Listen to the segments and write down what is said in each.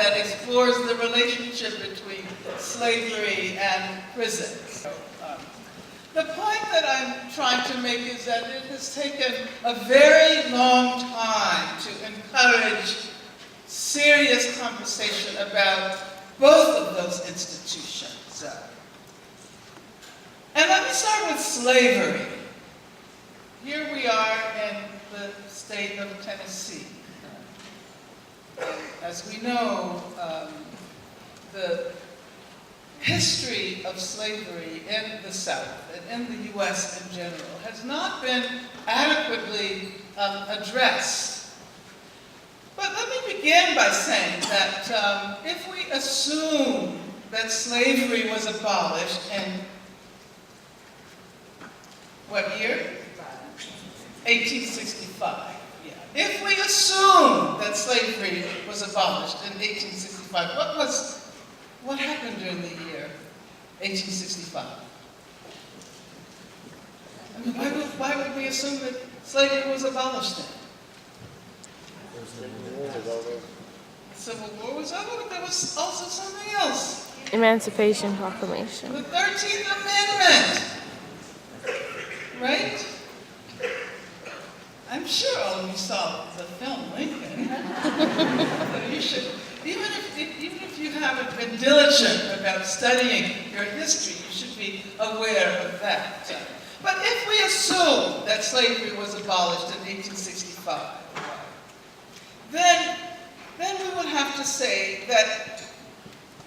that explores the relationship between slavery and prison. The point that I'm trying to make is that it has taken a very long time to encourage serious conversation about both of those institutions. And let me start with slavery. Here we are in the state of Tennessee. As we know, the history of slavery in the South and in the U.S. in general has not been adequately addressed. But let me begin by saying that if we assume that slavery was abolished in what year? 1865. Yeah. If we assume that slavery was abolished in 1865, what happened during the year 1865? I mean, why would we assume that slavery was abolished then? The Civil War was over, but there was also something else. Emancipation Proclamation. The 13th Amendment. Right? I'm sure all of you saw the film Lincoln. You should, even if you haven't been diligent about studying your history, you should be aware of that. But if we assume that slavery was abolished in 1865, then we would have to say that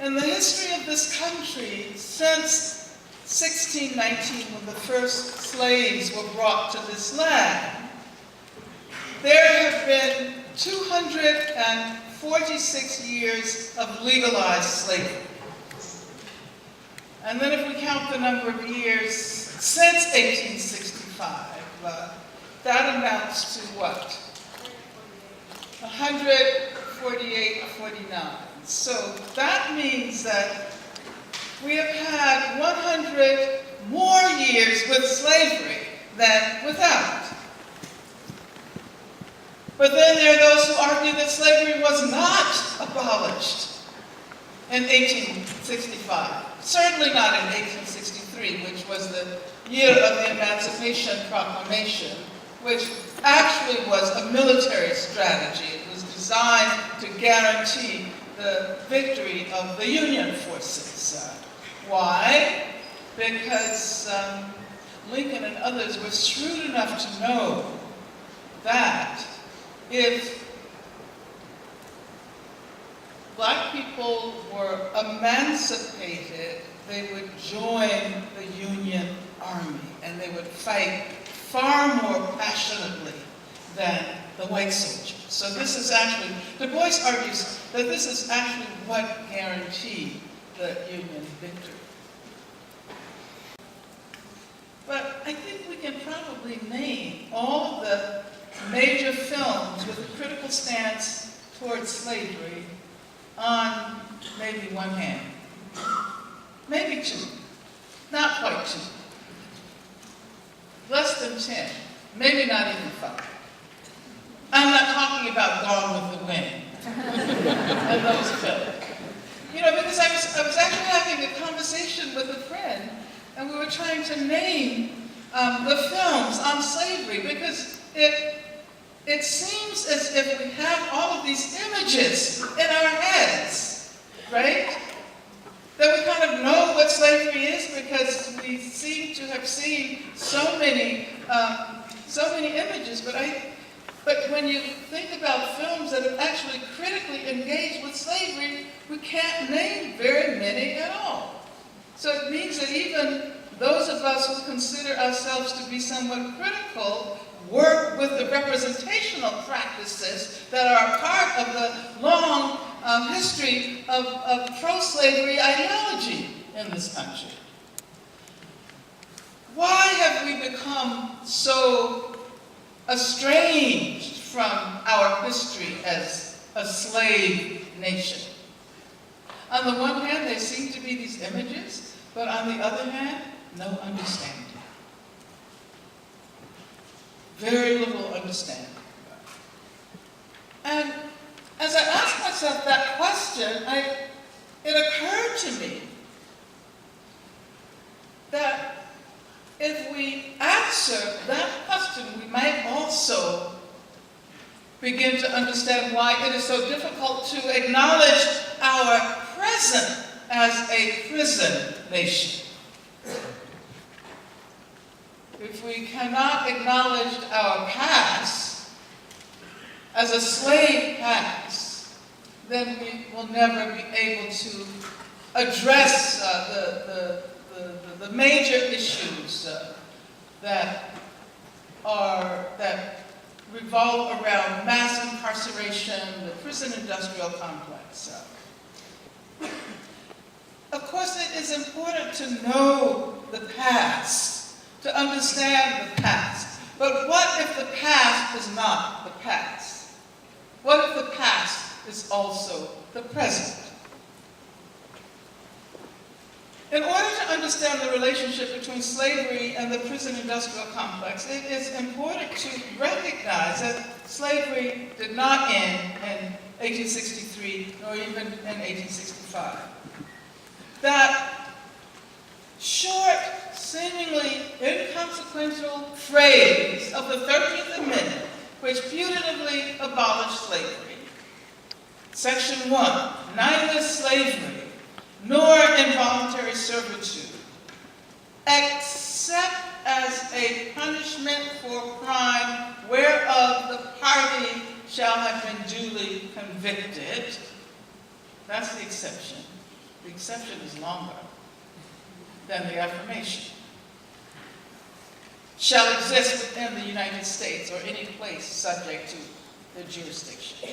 in the history of this country, since 1619, when the first slaves were brought to this land, there have been 246 years of legalized slavery. And then if we count the number of years since 1865, that amounts to what? 148 or 49. So that means that we have had 100 more years with slavery than without. But then there are those who argue that slavery was not abolished in 1865. Certainly not in 1863, which was the year of the Emancipation Proclamation, which actually was a military strategy. It was designed to guarantee the victory of the Union forces. Why? Because Lincoln and others were shrewd enough to know that if black people were emancipated, they would join the Union Army and they would fight far more passionately than the white soldiers. So this is actually, Du Bois argues that this is actually what guaranteed the Union victory. But I think we can probably name all of the major films with a critical stance towards slavery on maybe one hand. Maybe two. Not quite two. Less than 10. Maybe not even 5. I'm not talking about Gone with the Wind and those films. You know, because I was actually having a conversation with a friend, and we were trying to name the films on slavery, because it seems as if we have all of these images in our heads, right? That we kind of know what slavery is because we seem to have seen so many images. But when you think about films that have actually critically engaged with slavery, we can't name very many at all. So it means that even those of us who consider ourselves to be somewhat critical work with the representational practices that are part of the long history of pro-slavery ideology in this country. Why have we become so estranged from our history as a slave nation? On the one hand, there seem to be these images, but on the other hand, no understanding. Very little understanding. And as I ask myself that question, if we answer that question, we might also begin to understand why it is so difficult to acknowledge our present as a prison nation. If we cannot acknowledge our past as a slave past, then we will never be able to address the major issues that revolve around mass incarceration, the prison industrial complex. Of course, it is important to know the past, to understand the past. But what if the past is not the past? What if the past is also the present? In order to understand the relationship between slavery and the prison industrial complex, it is important to recognize that slavery did not end in 1863 nor even in 1865. That short, seemingly inconsequential phrase of the 13th Amendment, which putatively abolished slavery. Section 1, neither slavery nor involuntary servitude, except as a punishment for crime whereof the party shall have been duly convicted. That's the exception. The exception is longer than the affirmation. Shall exist within the United States or any place subject to the jurisdiction.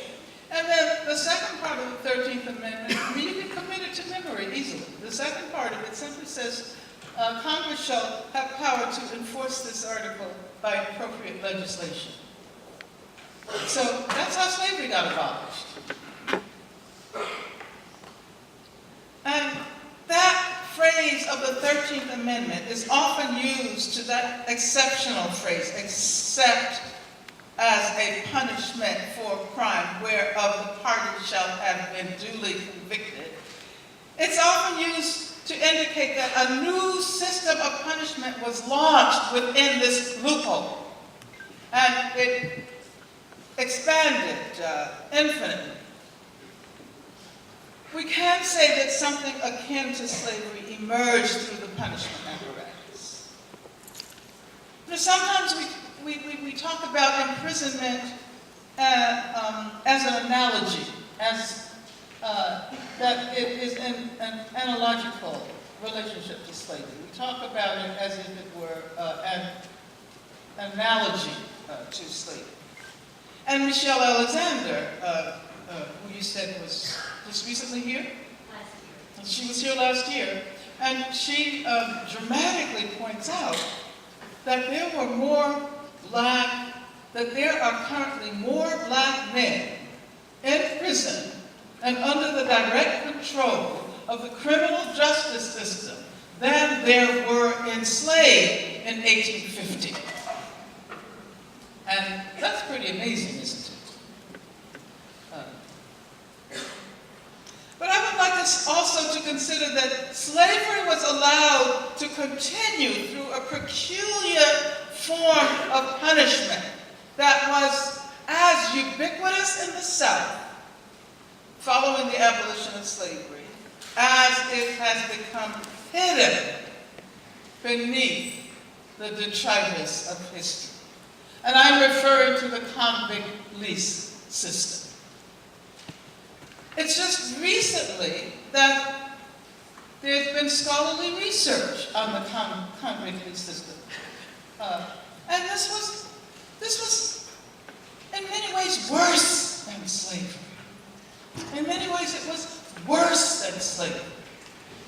And then the second part of the 13th Amendment, you can commit it to memory easily. The second part of it simply says, Congress shall have power to enforce this article by appropriate legislation. So that's how slavery got abolished. And that phrase of the 13th Amendment is often used to that exceptional phrase, except as a punishment for crime whereof the party shall have been duly convicted. It's often used to indicate that a new system of punishment was launched within this loophole. And it expanded infinitely. We can say that something akin to slavery emerged through the punishment apparatus. Sometimes we talk about imprisonment as an analogy, as that it is an analogical relationship to slavery. We talk about it as if it were an analogy to slavery. And Michelle Alexander, who you said was just recently here? Last year. She was here last year, and she dramatically points out that there are currently more black men in prison and under the direct control of the criminal justice system than there were enslaved in 1850. And that's pretty amazing, isn't it? But I would like us also to consider that slavery was allowed to continue through a peculiar form of punishment that was as ubiquitous in the South following the abolition of slavery as it has become hidden beneath the detritus of history. And I'm referring to the convict lease system. It's just recently that there's been scholarly research on the convict lease system. And this was in many ways worse than slavery. In many ways it was worse than slavery.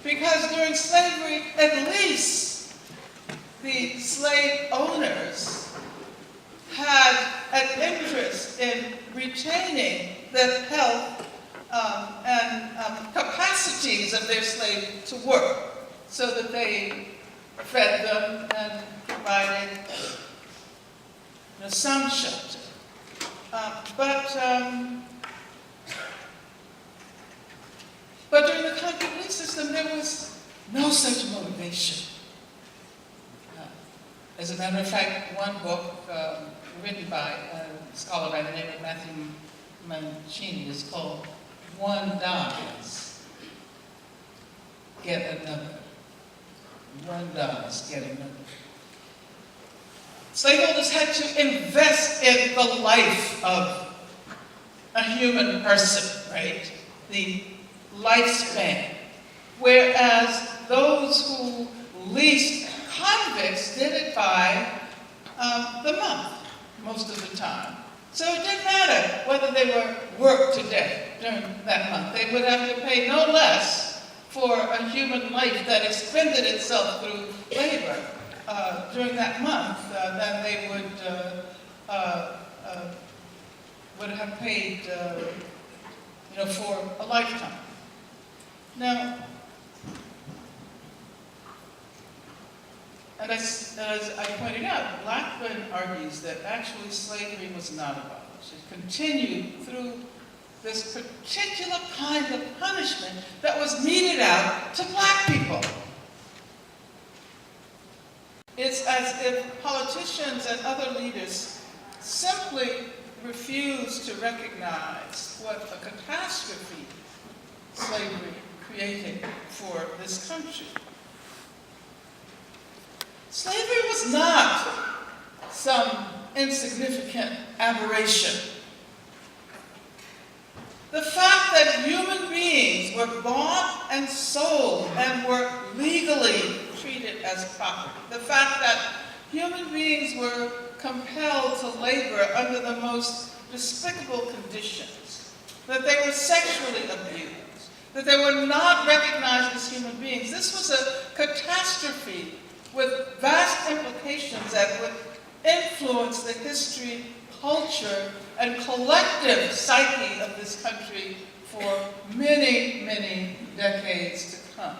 Because during slavery, at least the slave owners had an interest in retaining the health and capacities of their slaves to work, so that they fed them and provided some shelter. But during the convict lease system, there was no such motivation. As a matter of fact, one book written by a scholar by the name of Matthew Mancini is called One Dies, Get Another. One dies, get another. Slaveholders had to invest in the life of a human person, right? The lifespan. Whereas those who leased convicts did it by the month, most of the time. So it didn't matter whether they were worked to death during that month. They would have to pay no less for a human life that expended itself through labor during that month than they would have paid for a lifetime. Now, and as I pointed out, Blackburn argues that actually slavery was not abolished. It continued through this particular kind of punishment that was meted out to black people. It's as if politicians and other leaders simply refuse to recognize what a catastrophe slavery created for this country. Slavery was not some insignificant aberration. The fact that human beings were bought and sold and were legally treated as property, the fact that human beings were compelled to labor under the most despicable conditions, that they were sexually abused, that they were not recognized as human beings, this was a catastrophe with vast implications that would influence the history, culture, and collective psyche of this country for many, many decades to come.